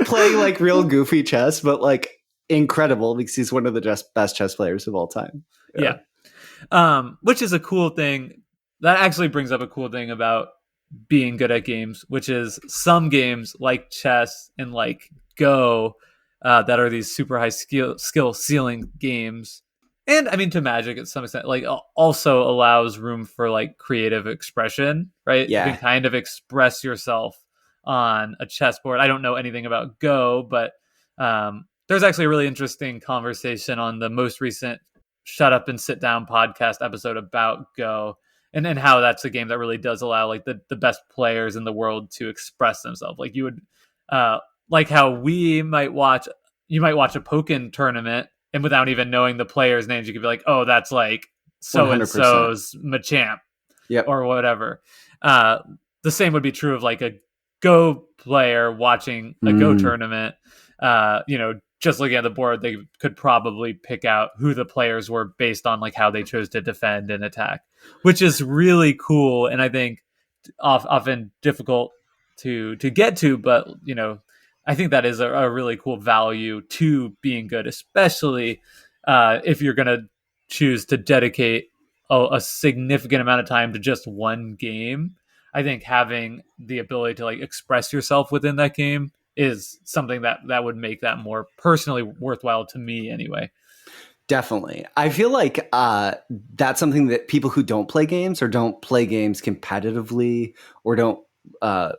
Playing like real goofy chess, but like incredible because he's one of the best chess players of all time. Yeah. Which is a cool thing. That actually brings up a cool thing about being good at games, which is some games like chess and like Go, that are these super high skill ceiling games, and I mean to Magic at some extent, like also allows room for like creative expression, right? Yeah, you can kind of express yourself on a chessboard. I don't know anything about Go, but there's actually a really interesting conversation on the most recent Shut Up and Sit Down podcast episode about Go, and how that's a game that really does allow like the best players in the world to express themselves. Like you would like how you might watch a Pokken tournament, and without even knowing the players' names, you could be like, oh, that's like so and so's Machamp, or whatever. The same would be true of like a Go player watching a Go tournament. Just looking at the board, they could probably pick out who the players were based on like how they chose to defend and attack, which is really cool, and I think often difficult to get to, but I think that is a really cool value to being good, especially if you're going to choose to dedicate a significant amount of time to just one game. I think having the ability to like express yourself within that game is something that would make that more personally worthwhile to me anyway. Definitely. I feel like that's something that people who don't play games or don't play games competitively or don't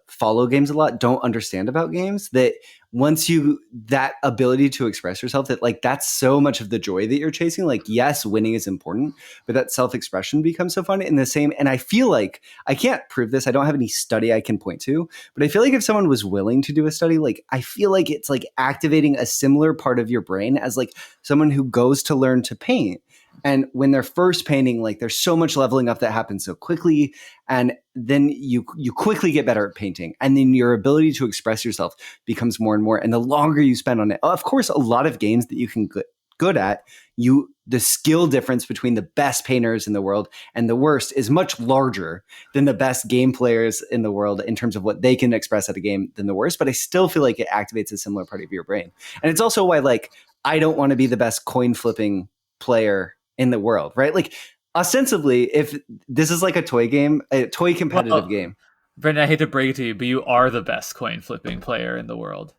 follow games a lot don't understand about games, that once that ability to express yourself, that like that's so much of the joy that you're chasing. Like, yes, winning is important, but that self-expression becomes so fun in the same. And I feel like I can't prove this. I don't have any study I can point to, but I feel like if someone was willing to do a study, like I feel like it's like activating a similar part of your brain as like someone who goes to learn to paint. And when they're first painting, like there's so much leveling up that happens so quickly. And then you quickly get better at painting. And then your ability to express yourself becomes more and more. And the longer you spend on it, of course, a lot of games that you can get good at, the skill difference between the best painters in the world and the worst is much larger than the best game players in the world in terms of what they can express at a game than the worst. But I still feel like it activates a similar part of your brain. And it's also why like I don't want to be the best coin flipping player in the world, right? Like ostensibly, if this is like a toy competitive game. Brendan, I hate to break it to you, but you are the best coin flipping player in the world.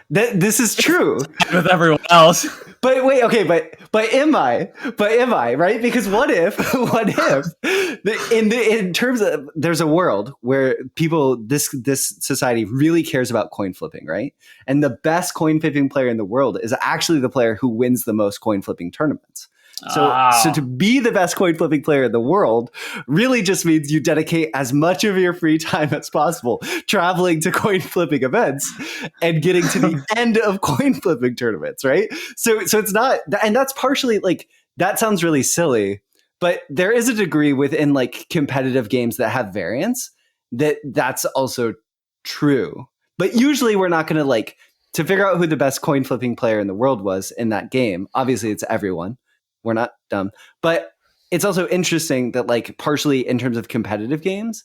This is true with everyone else. But wait, okay, but am I? Right? Because what if in terms of there's a world where this society really cares about coin flipping, right? And the best coin flipping player in the world is actually the player who wins the most coin flipping tournaments. So to be the best coin flipping player in the world really just means you dedicate as much of your free time as possible traveling to coin flipping events and getting to the end of coin flipping tournaments, right? So it's not, and that's partially like, that sounds really silly, but there is a degree within like competitive games that have variance that's also true. But usually we're not going to like, to figure out who the best coin flipping player in the world was in that game, obviously it's everyone. We're not dumb, but it's also interesting that like partially in terms of competitive games,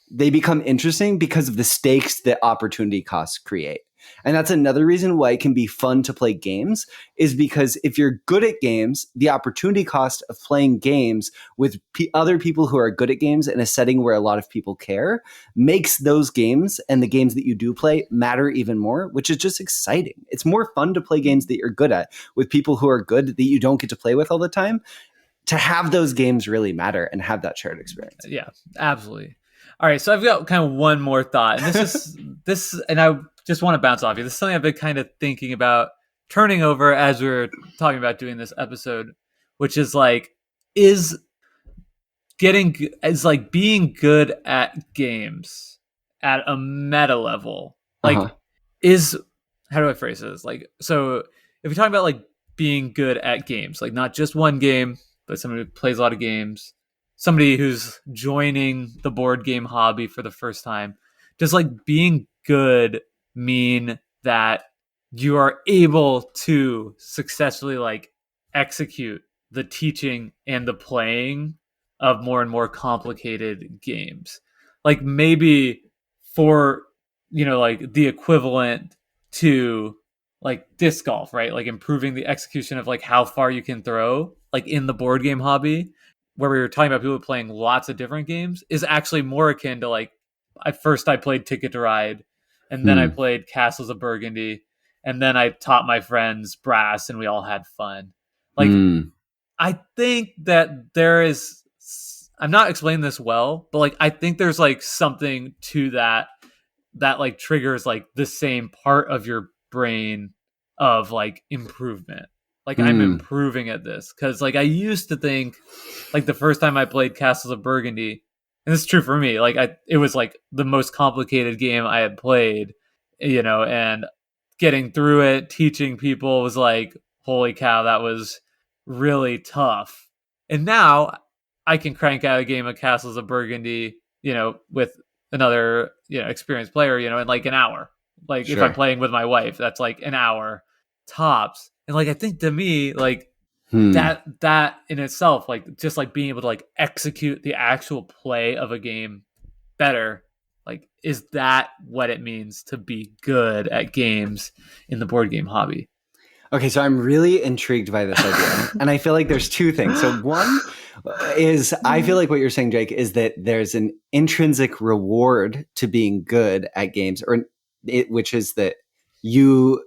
they become interesting because of the stakes that opportunity costs create. And that's another reason why it can be fun to play games, is because if you're good at games, the opportunity cost of playing games with other people who are good at games in a setting where a lot of people care makes those games and the games that you do play matter even more, which is just exciting. It's more fun to play games that you're good at with people who are good that you don't get to play with all the time. To have those games really matter and have that shared experience. Yeah, absolutely. All right, so I've got kind of one more thought, and and I just want to bounce off you. This is something I've been kind of thinking about turning over as we were talking about doing this episode, which is like, is being good at games at a meta level, like, is, how do I phrase this? Like, so if you're talking about like being good at games, like not just one game, but somebody who plays a lot of games, somebody who's joining the board game hobby for the first time, does like being good mean that you are able to successfully like execute the teaching and the playing of more and more complicated games? Like maybe for, like the equivalent to like disc golf, right? Like improving the execution of like how far you can throw, like in the board game hobby, where we were talking about people playing lots of different games, is actually more akin to like, at first I played Ticket to Ride, and then I played Castles of Burgundy, and then I taught my friends brass, and we all had fun. Like, I think that there is, I'm not explaining this well, but like I think there's like something to that like triggers like the same part of your brain of like improvement. Like I'm improving at this, because like I used to think like the first time I played Castles of Burgundy, and this is true for me, like it was like the most complicated game I had played, and getting through it, teaching people was like, holy cow, that was really tough. And now I can crank out a game of Castles of Burgundy, with another, experienced player, in like an hour. Like if I'm playing with my wife, that's like an hour tops. And like I think to me, like that in itself, like just like being able to like execute the actual play of a game better, like is that what it means to be good at games in the board game hobby? Okay, so I'm really intrigued by this idea. And I feel like there's two things. So one is, I feel like what you're saying, Jake, is that there's an intrinsic reward to being good at games, which is that you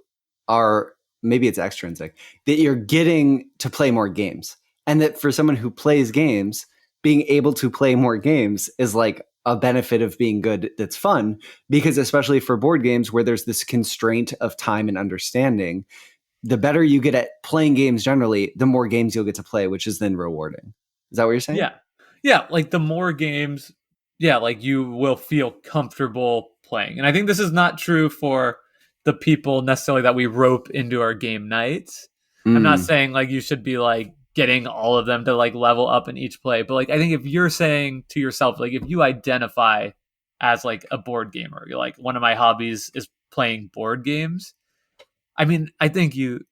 are, maybe it's extrinsic, that you're getting to play more games. And that for someone who plays games, being able to play more games is like a benefit of being good that's fun, because especially for board games where there's this constraint of time and understanding, the better you get at playing games generally, the more games you'll get to play, which is then rewarding. Is that what you're saying? Yeah. Yeah. Like the more games, yeah, like you will feel comfortable playing. And I think this is not true for the people necessarily that we rope into our game nights. I'm not saying like you should be like getting all of them to like level up in each play, but like I think if you're saying to yourself, like if you identify as like a board gamer, you're like, one of my hobbies is playing board games. I mean, I think you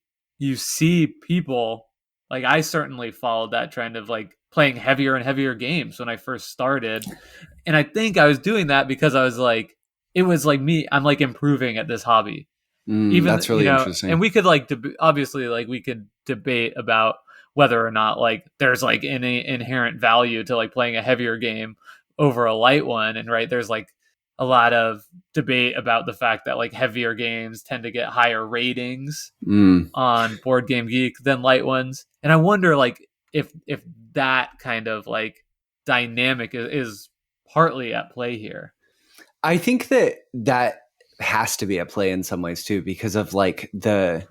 see people, like I certainly followed that trend of like playing heavier and heavier games when I first started. And I think I was doing that because I was like, it was like me, I'm like improving at this hobby. Even, that's really interesting. And we could like, obviously, like we could debate about whether or not like there's like any inherent value to like playing a heavier game over a light one. And right, there's like a lot of debate about the fact that like heavier games tend to get higher ratings on Board Game Geek than light ones. And I wonder like if that kind of like dynamic is partly at play here. I think that has to be at play in some ways too, because of like the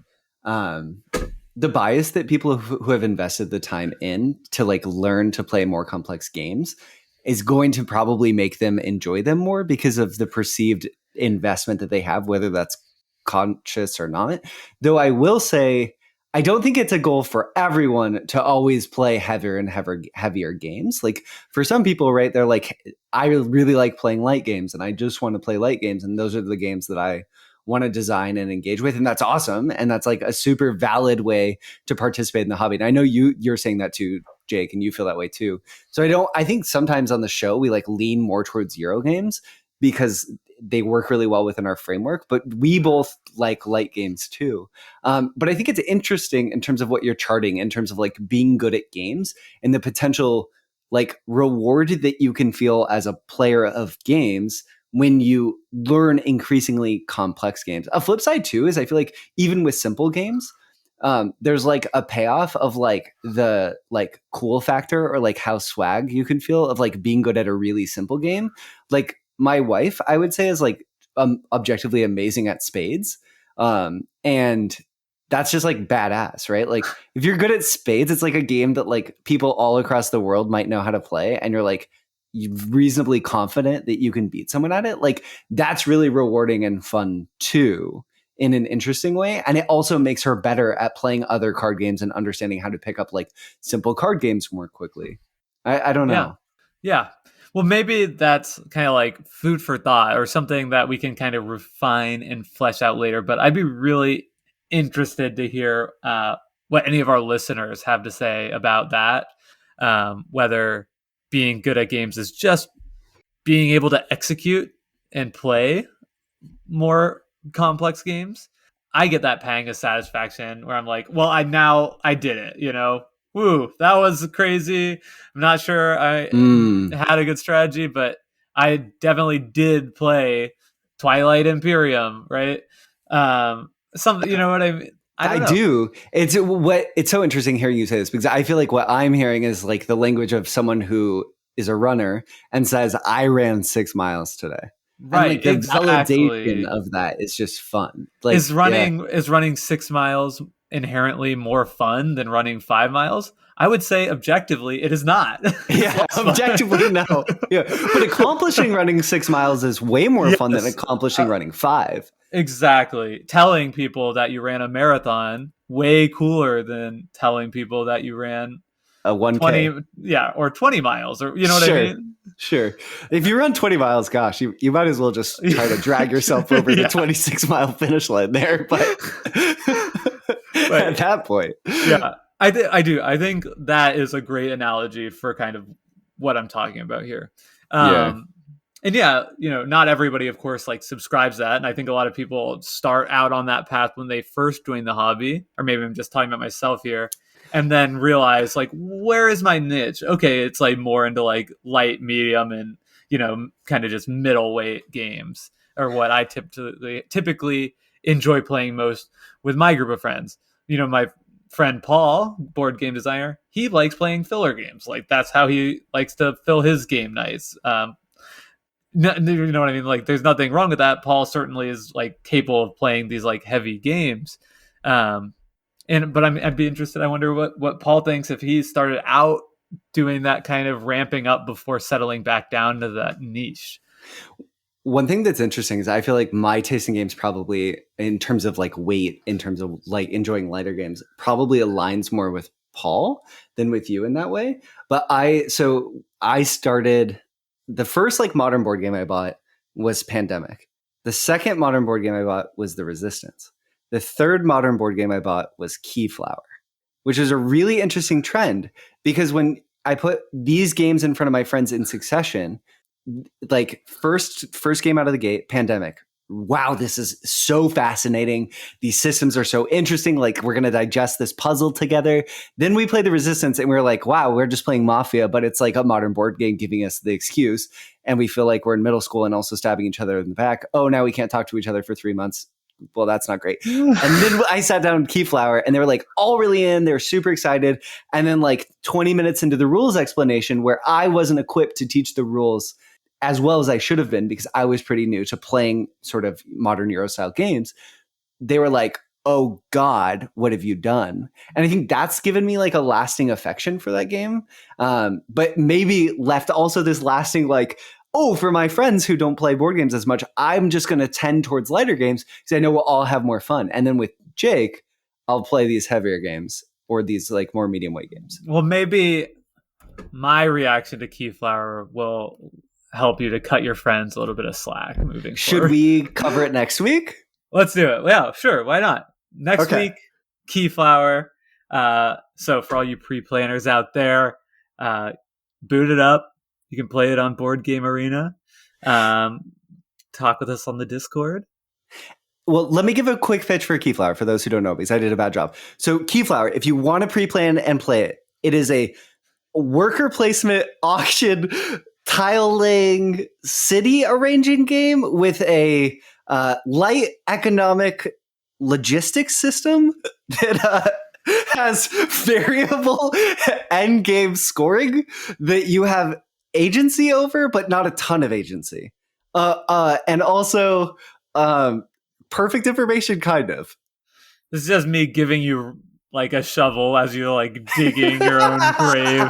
bias that people who have invested the time in to like learn to play more complex games is going to probably make them enjoy them more because of the perceived investment that they have, whether that's conscious or not. Though I will say, I don't think it's a goal for everyone to always play heavier and heavier games. Like for some people, right, they're like, I really like playing light games and I just want to play light games. And those are the games that I want to design and engage with. And that's awesome. And that's like a super valid way to participate in the hobby. And I know you're saying that too, Jake, and you feel that way too. So I think sometimes on the show, we like lean more towards Euro games because they work really well within our framework. But we both like light games too. But I think it's interesting in terms of what you're charting, in terms of like being good at games and the potential like reward that you can feel as a player of games when you learn increasingly complex games. A flip side too is I feel like even with simple games, there's like a payoff of like the like cool factor or like how swag you can feel of like being good at a really simple game. Like my wife, I would say, is like objectively amazing at spades, and that's just like badass, right? Like if you're good at spades, it's like a game that like people all across the world might know how to play, and you're like reasonably confident that you can beat someone at it. Like that's really rewarding and fun too in an interesting way. And it also makes her better at playing other card games and understanding how to pick up like simple card games more quickly. I don't Yeah. know. Yeah. Well, maybe that's kind of like food for thought or something that we can kind of refine and flesh out later. But I'd be really interested to hear what any of our listeners have to say about that. Whether being good at games is just being able to execute and play more complex games. I get that pang of satisfaction where I'm like, well, I did it, Woo, that was crazy. I'm not sure I had a good strategy, but I definitely did play Twilight Imperium, right? Something, you know what I mean? I I don't know. do. It's so interesting hearing you say this because I feel like what I'm hearing is like the language of someone who is a runner and says, I ran 6 miles today. And Right, like the validation exactly. of that is just fun. Like, Is yeah. running 6 miles inherently more fun than running 5 miles? I would say objectively, it is not. It's Yeah, less fun. objectively, no. Yeah. But accomplishing running 6 miles is way more fun than Yes, accomplishing running five. exactly. Telling people that you ran a marathon way cooler than telling people that you ran A 20, 1K. yeah, or 20 miles, or you know what I Sure. mean? Sure. If you run 20 miles, gosh, you might as well just try to drag yourself over the Yeah, 26-mile finish line there. But but at that point, yeah, I do. I think that is a great analogy for kind of what I'm talking about here. yeah. And yeah, not everybody, of course, like subscribes that. And I think a lot of people start out on that path when they first join the hobby, or maybe I'm just talking about myself here, and then realize like, where is my niche? Okay, it's like more into like light, medium, and kind of just middleweight games, or what I typically enjoy playing most with my group of friends. My friend Paul, board game designer, he likes playing filler games. Like that's how he likes to fill his game nights. You know what I mean? Like, there's nothing wrong with that. Paul certainly is like capable of playing these like heavy games. Um, but I'd be interested. I wonder what Paul thinks if he started out doing that kind of ramping up before settling back down to that niche. One thing that's interesting is I feel like my taste in games probably, in terms of like weight, in terms of like enjoying lighter games, probably aligns more with Paul than with you in that way. But I started the first like modern board game I bought was Pandemic. The second modern board game I bought was The Resistance. The third modern board game I bought was Keyflower, which is a really interesting trend because when I put these games in front of my friends in succession, like first game out of the gate, Pandemic. Wow, this is so fascinating. These systems are so interesting. Like, we're going to digest this puzzle together. Then we play The Resistance and we're like, wow, we're just playing Mafia, but it's like a modern board game giving us the excuse. And we feel like we're in middle school and also stabbing each other in the back. Oh, now we can't talk to each other for 3 months. Well, that's not great. And then I sat down with Keyflower and they were like all really in. They were super excited. And then like 20 minutes into the rules explanation, where I wasn't equipped to teach the rules as well as I should have been because I was pretty new to playing sort of modern Euro style games, they were like, oh God, what have you done? And I think that's given me like a lasting affection for that game. But maybe left also this lasting like, oh, for my friends who don't play board games as much, I'm just going to tend towards lighter games because I know we'll all have more fun. And then with Jake, I'll play these heavier games or these like more medium weight games. Well, maybe my reaction to Keyflower will help you to cut your friends a little bit of slack moving Should forward. we cover it next week? Let's do it. Yeah, sure. Why not? Next week, Keyflower. So for all you pre-planners out there, boot it up. You can play it on Board Game Arena. To talk with us on the Discord? Well, let me give a quick pitch for Keyflower for those who don't know, because I did a bad job. So Keyflower, if you want to pre-plan and play it, it is a worker placement auction tiling city arranging game with a light economic logistics system that has variable end game scoring that you have agency over, but not a ton of agency. And also perfect information, kind of. This is just me giving you like a shovel as you're like digging your own grave.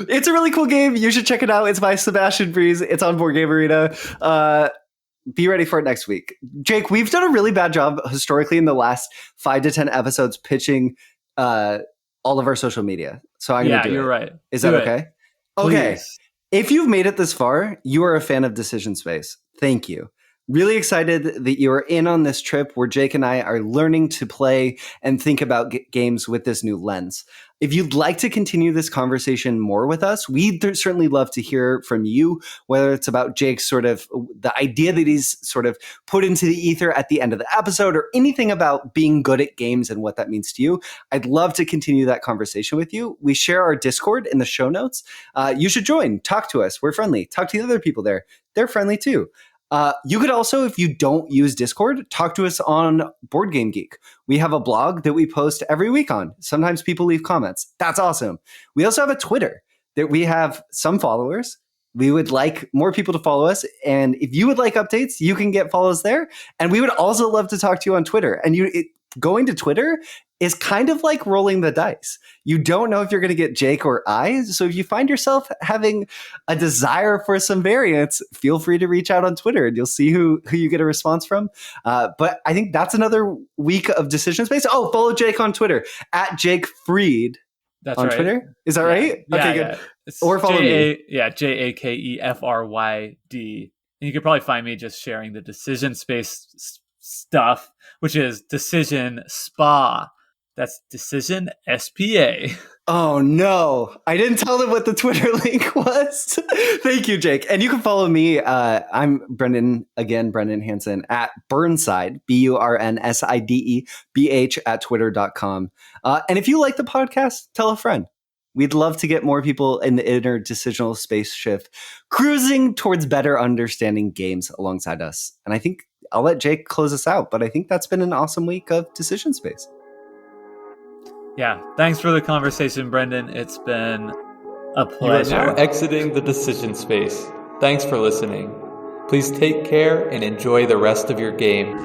It's a really cool game. You should check it out. It's by Sebastian Breeze. It's on Board Game Arena. Be ready for it next week. Jake, we've done a really bad job historically in the last 5 to 10 episodes pitching all of our social media. So I'm going to do it. Yeah, you're right. Is that okay? Please. Okay. If you've made it this far, you are a fan of Decision Space. Thank you. Really excited that you are in on this trip where Jake and I are learning to play and think about games with this new lens. If you'd like to continue this conversation more with us, we'd certainly love to hear from you, whether it's about Jake's sort of the idea that he's sort of put into the ether at the end of the episode, or anything about being good at games and what that means to you. I'd love to continue that conversation with you. We share our Discord in the show notes. You should join. Talk to us. We're friendly. Talk to the other people there. They're friendly too. You could also, if you don't use Discord, talk to us on Board Game Geek. We have a blog that we post every week on. Sometimes people leave comments. That's awesome. We also have a Twitter that we have some followers. We would like more people to follow us. And if you would like updates, you can get follows there. And we would also love to talk to you on Twitter. And going to Twitter is kind of like rolling the dice. You don't know if you're going to get Jake or I. So if you find yourself having a desire for some variance, feel free to reach out on Twitter and you'll see who you get a response from. But I think that's another week of Decision Space. Oh, follow Jake on Twitter at Jake Freed. That's on right. Twitter. Is that right? Yeah, okay, yeah. good. Or follow me. Yeah, JAKEFRYD. And you can probably find me just sharing the Decision Space stuff, which is Decision Spa. That's Decision SPA. Oh, no. I didn't tell them what the Twitter link was. Thank you, Jake. And you can follow me. I'm Brendan Hansen at Burnside, BURNSIDEBH at twitter.com. And if you like the podcast, tell a friend. We'd love to get more people in the interdecisional space shift cruising towards better understanding games alongside us. And I think I'll let Jake close us out, but I think that's been an awesome week of Decision Space. Yeah, thanks for the conversation, Brendan. It's been a pleasure. You are now exiting the Decision Space. Thanks for listening. Please take care and enjoy the rest of your game.